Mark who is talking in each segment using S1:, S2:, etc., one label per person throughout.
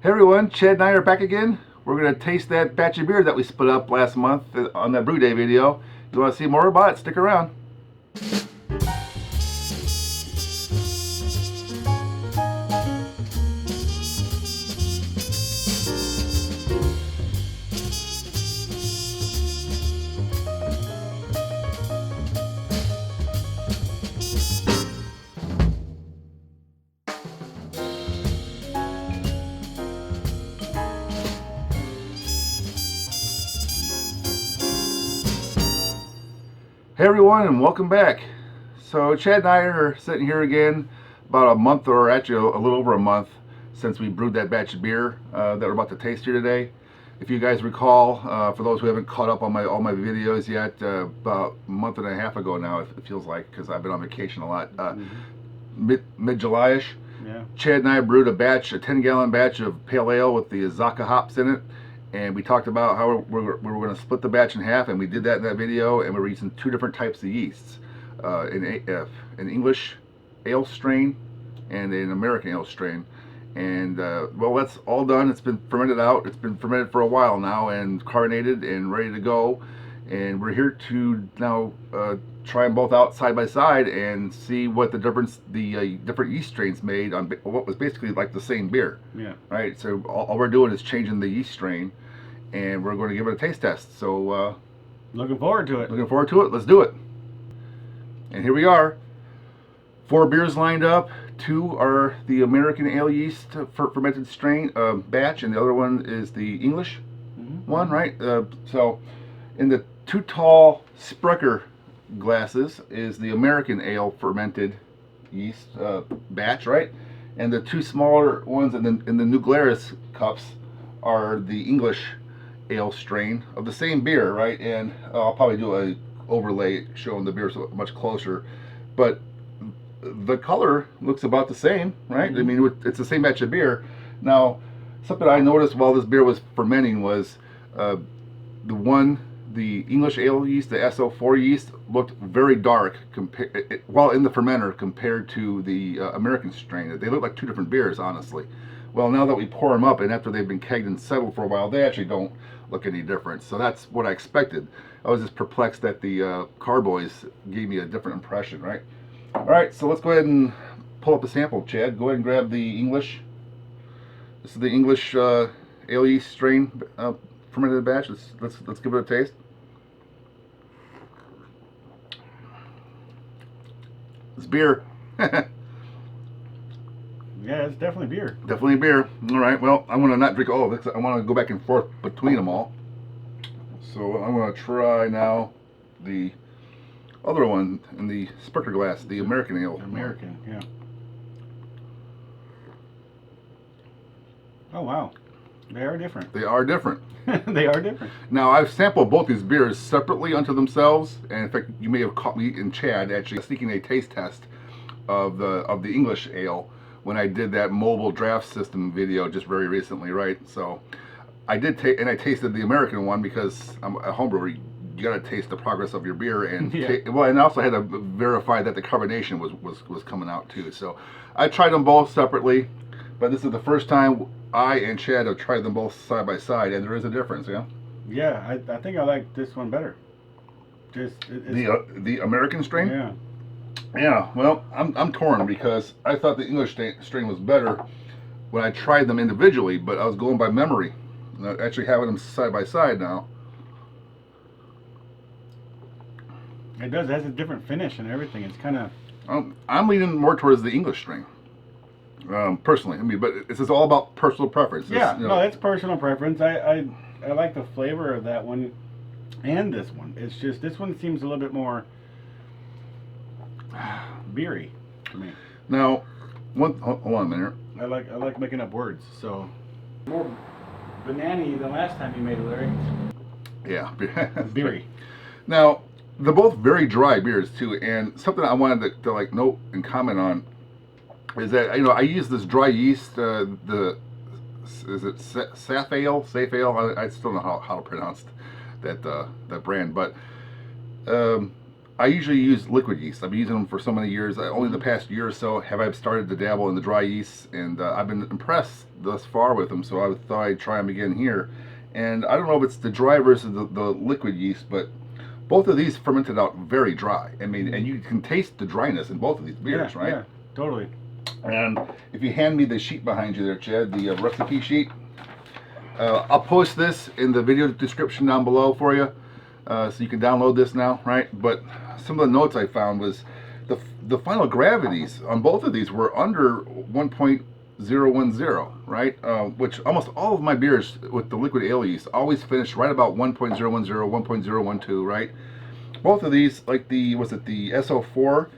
S1: Hey everyone, Chad and I are back again. We're going to taste that batch of beer that we split up last month on that Brew Day video. If you want to see more about it, stick around. Hey everyone, and welcome back. So Chad and I are sitting here again about a month, or actually a little over a month, since we brewed that batch of beer that we're about to taste here today. If you guys recall, for those who haven't caught up on all my videos yet, about a month and a half ago now, it feels like, because I've been on vacation a lot, mid-July-ish,
S2: yeah.
S1: Chad and I brewed a 10-gallon batch of pale ale with the Azacca hops in it. And we talked about how we were going to split the batch in half, and we did that in that video. And we were using two different types of yeasts, an English ale strain and an American ale strain. And well, that's all done. It's been fermented out. It's been fermented for a while now and carbonated and ready to go. And we're here to now try them both out side by side and see what the difference the different yeast strains made on what was basically like the same beer.
S2: Yeah.
S1: Right. So all we're doing is changing the yeast strain, and we're going to give it a taste test. So
S2: looking forward to it.
S1: Looking forward to it. Let's do it. And here we are. 4 beers lined up. 2 are the American ale yeast fermented strain batch, and the other one is the English one, right? So in the 2 tall Sprecher glasses is the American ale fermented yeast batch, right? And the 2 smaller ones in the New Glarus cups are the English ale strain of the same beer, right? And I'll probably do a overlay showing the beer so much closer, but the color looks about the same, right? I mean, it's the same batch of beer. Now, something I noticed while this beer was fermenting was the English ale yeast, the S-04 yeast, looked very dark while in the fermenter compared to the American strain. They look like 2 different beers, honestly. Well, now that we pour them up, and after they've been kegged and settled for a while, they actually don't look any different. So that's what I expected. I was just perplexed that the carboys gave me a different impression, right? All right, so let's go ahead and pull up a sample, Chad. Go ahead and grab the English. This is the English ale yeast strain fermented batch. Let's give it a taste. It's beer.
S2: Yeah, it's definitely beer.
S1: Definitely beer. All right. Well, I want to not drink all of it. I want to go back and forth between them all. So I'm going to try now the other one in the Sprecher glass, the American ale.
S2: American, yeah. Oh wow, they are different.
S1: They are different.
S2: They are different.
S1: Now, I've sampled both these beers separately unto themselves, and in fact, you may have caught me and Chad actually sneaking a taste test of the English ale when I did that mobile draft system video just very recently, right? So I did and I tasted the American one because I'm a homebrewer. You got to taste the progress of your beer, and well, and I also had to verify that the carbonation was coming out too. So I tried them both separately, but this is the first time I and Chad have tried them both side by side, and there is a difference, yeah.
S2: Yeah, I think I like this one better. Just
S1: the American strain.
S2: Yeah.
S1: Yeah. Well, I'm torn because I thought the English strain was better when I tried them individually, but I was going by memory. Actually having them side by side now.
S2: It does. It has a different finish and everything. It's kind of.
S1: I'm leaning more towards the English strain, personally. I mean, but it's just all about personal preference.
S2: Yeah, no, that's personal preference. I like the flavor of that one and this one. It's just this one seems a little bit more beery to me.
S1: Now, hold on a minute.
S2: I like making up words. So more banana-y than last time you made it, Larry.
S1: Yeah,
S2: beery.
S1: Now, they're both very dry beers too, and something I wanted to like note and comment on is that I use this dry yeast. Is it Safale? I still don't know how to pronounce that brand, but I usually use liquid yeast. I've been using them for so many years. Only the past year or so have I started to dabble in the dry yeast, and I've been impressed thus far with them. So I thought I'd try them again here. And I don't know if it's the dry versus the liquid yeast, but both of these fermented out very dry. I mean, and you can taste the dryness in both of these beers, right?
S2: Yeah, totally.
S1: And if you hand me the sheet behind you there, Chad, the recipe sheet, I'll post this in the video description down below for you, so you can download this now, right? But some of the notes I found was the final gravities on both of these were under 1.010, right? Which almost all of my beers with the liquid ale yeast always finish right about 1.010, 1.012, right? Both of these, like the S-04,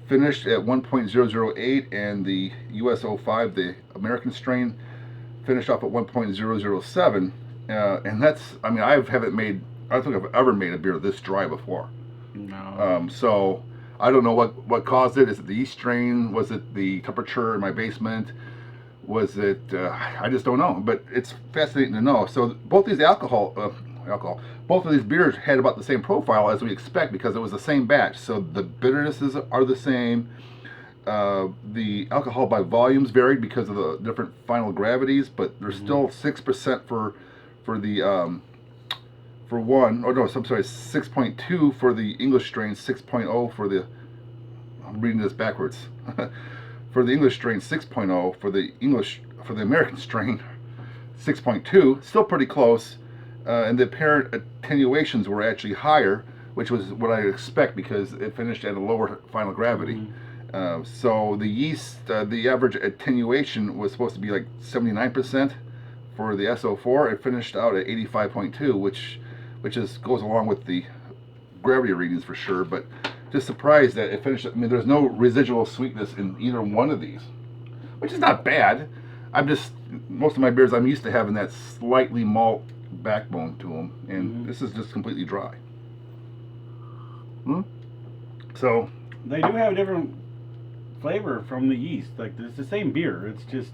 S1: finished at 1.008, and the US-05, the American strain, finished off at 1.007. And that's, I mean, I don't think I've ever made a beer this dry before.
S2: No.
S1: So I don't know what caused it. Is it the yeast strain? Was it the temperature in my basement? Was it, I just don't know, but it's fascinating to know. So both these both of these beers had about the same profile as we expect, because it was the same batch. So the bitternesses are the same. The alcohol by volumes varied because of the different final gravities, but there's still 6% for the for one. Oh no, I'm sorry, 6.2 for the English strain, 6.0 for the. I'm reading this backwards. For the English strain, 6.0 for the American strain, 6.2. Still pretty close. And the apparent attenuations were actually higher, which was what I expect because it finished at a lower final gravity. So the yeast, the average attenuation was supposed to be like 79% for the S-04. It finished out at 85.2, which goes along with the gravity readings for sure. But just surprised that it finished. I mean, there's no residual sweetness in either one of these, which is not bad. Most of my beers, I'm used to having that slightly malt backbone to them, and this is just completely dry. So
S2: they do have a different flavor from the yeast. Like, it's the same beer. It's just,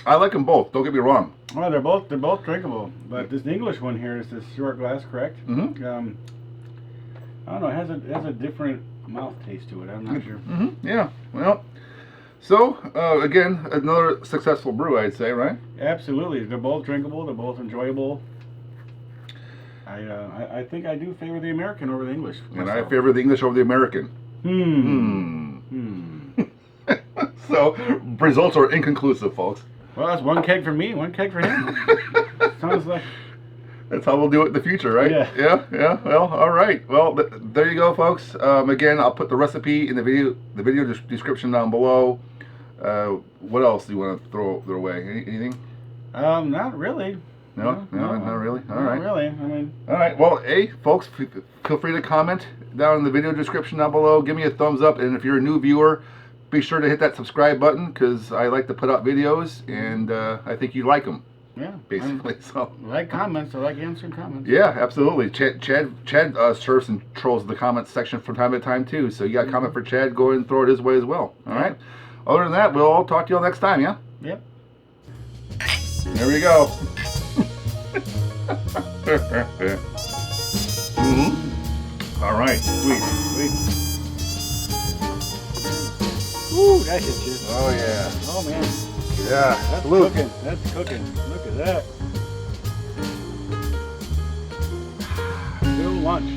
S1: I like them both. Don't get me wrong.
S2: well, they're both drinkable. But this English one here is this short glass, correct? I don't know. It has a different mouth taste to it. I'm not sure.
S1: Yeah. Well, so again, another successful brew, I'd say, right?
S2: Absolutely. They're both drinkable. They're both enjoyable. I think I do favor the American over the English.
S1: And I favor the English over the American. So results are inconclusive, folks.
S2: Well, that's one keg for me, one keg for him. Sounds like.
S1: That's how we'll do it in the future, right? Yeah. Well, all right. Well, there you go, folks. Again, I'll put the recipe in the video description down below. What else do you want to throw away? Anything?
S2: Not really.
S1: No, not really. All right.
S2: Not really. I mean.
S1: All right. Well, hey, folks, feel free to comment down in the video description down below. Give me a thumbs up, and if you're a new viewer, be sure to hit that subscribe button, because I like to put out videos, and I think you like them.
S2: Yeah,
S1: basically. So
S2: like comments. I like answering comments.
S1: Yeah, absolutely. Chad surfs and trolls the comments section from time to time too. So you got a comment for Chad, go ahead and throw it his way as well. All right. Other than that, we'll all talk to you all next time. Yeah.
S2: Yep.
S1: There we go. All right. Sweet.
S2: Ooh, that hit you.
S1: Oh yeah.
S2: Oh man.
S1: Yeah.
S2: That's
S1: Salute.
S2: cooking. That's cooking. Look at that. Good lunch.